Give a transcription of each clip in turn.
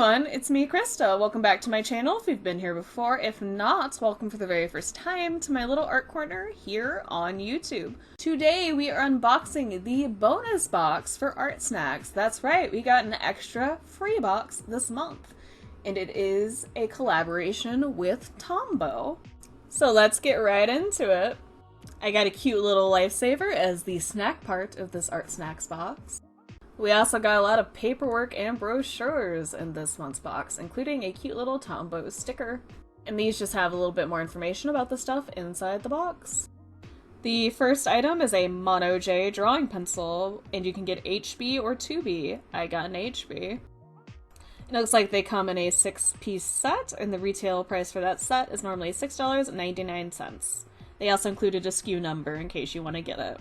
everyone, it's me, Krista. Welcome back to my channel if you've been here before. If not, welcome for the very first time to my little art corner here on YouTube. Today we are unboxing the bonus box for Artsnacks. That's right, we got an extra free box this month, and it is a collaboration with Tombow. So let's get right into it. I got a cute little lifesaver as the snack part of this Artsnacks box. We also got a lot of paperwork and brochures in this month's box, including a cute little Tombow sticker. And these just have a little bit more information about the stuff inside the box. The first item is a Mono J drawing pencil, and you can get HB or 2B. I got an HB. It looks like they come in a 6-piece set, and the retail price for that set is normally $6.99. They also included a SKU number in case you want to get it.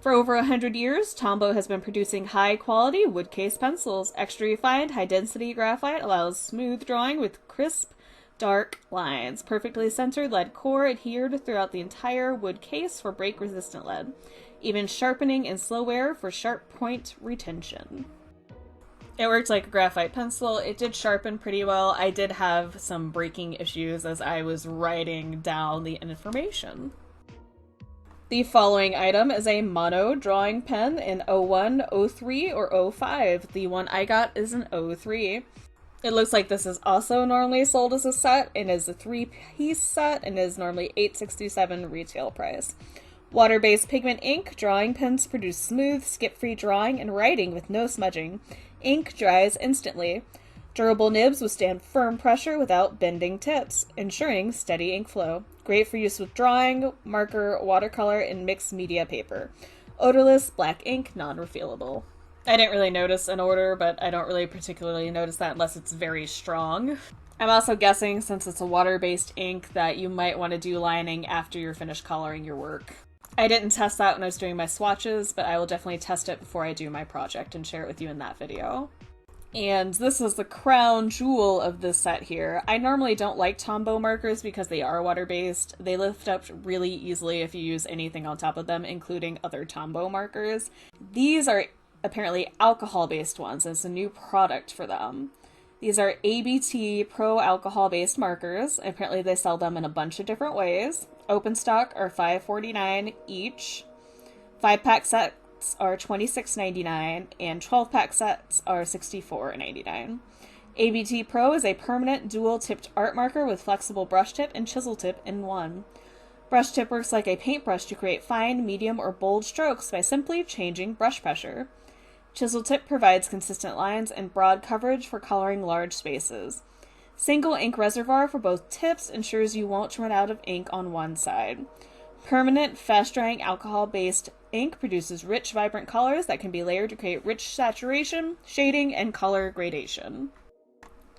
For over 100 years, Tombow has been producing high-quality wood case pencils. Extra refined, high-density graphite allows smooth drawing with crisp, dark lines. Perfectly centered lead core adhered throughout the entire wood case for break-resistant lead. Even sharpening in slow wear for sharp point retention. It worked like a graphite pencil. It did sharpen pretty well. I did have some breaking issues as I was writing down the information. The following item is a mono drawing pen in 01, 03, or 05. The one I got is an 03. It looks like this is also normally sold as a set and is a 3-piece set and is normally $8.67 retail price. Water-based pigment ink drawing pens produce smooth, skip-free drawing and writing with no smudging. Ink dries instantly. Durable nibs withstand firm pressure without bending tips, ensuring steady ink flow. Great for use with drawing, marker, watercolor, and mixed media paper. Odorless, black ink, non-refillable. I didn't really notice an odor, but I don't really particularly notice that unless it's very strong. I'm also guessing, since it's a water-based ink, that you might want to do lining after you're finished coloring your work. I didn't test that when I was doing my swatches, but I will definitely test it before I do my project and share it with you in that video. And this is the crown jewel of this set here. I normally don't like Tombow markers because they are water-based. They lift up really easily if you use anything on top of them, including other Tombow markers. These are apparently alcohol-based ones, and it's a new product for them. These are ABT Pro alcohol-based markers. Apparently they sell them in a bunch of different ways. Open stock are $5.49 each. 5-pack sets are $26.99, and 12-pack sets are $64.99. ABT Pro is a permanent dual-tipped art marker with flexible brush tip and chisel tip in one. Brush tip works like a paintbrush to create fine, medium, or bold strokes by simply changing brush pressure. Chisel tip provides consistent lines and broad coverage for coloring large spaces. Single ink reservoir for both tips ensures you won't run out of ink on one side. Permanent, fast-drying alcohol-based ink produces rich, vibrant colors that can be layered to create rich saturation, shading, and color gradation.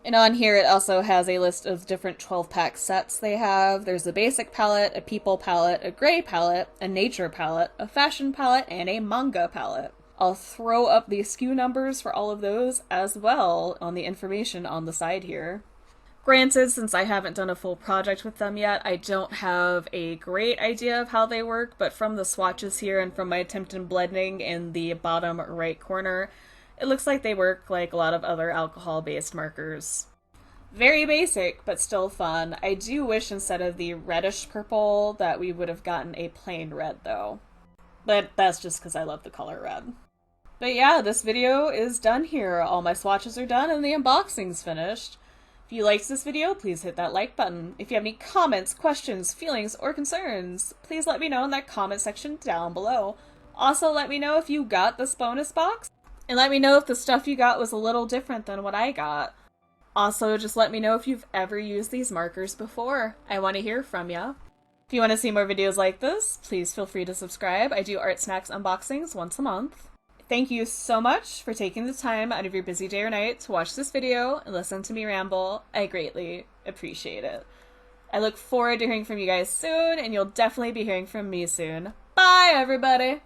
And on here it also has a list of different 12-pack sets they have. There's a basic palette, a people palette, a gray palette, a nature palette, a fashion palette, and a manga palette. I'll throw up the SKU numbers for all of those as well on the information on the side here. Granted, since I haven't done a full project with them yet, I don't have a great idea of how they work, but from the swatches here and from my attempt in blending in the bottom right corner, it looks like they work like a lot of other alcohol-based markers. Very basic, but still fun. I do wish instead of the reddish purple that we would have gotten a plain red though. But that's just because I love the color red. But yeah, this video is done here. All my swatches are done and the unboxing's finished. If you liked this video, please hit that like button. If you have any comments, questions, feelings, or concerns, please let me know in that comment section down below. Also, let me know if you got this bonus box, and let me know if the stuff you got was a little different than what I got. Also, just let me know if you've ever used these markers before. I want to hear from ya. If you want to see more videos like this, please feel free to subscribe. I do Artsnacks unboxings once a month. Thank you so much for taking the time out of your busy day or night to watch this video and listen to me ramble. I greatly appreciate it. I look forward to hearing from you guys soon, and you'll definitely be hearing from me soon. Bye, everybody!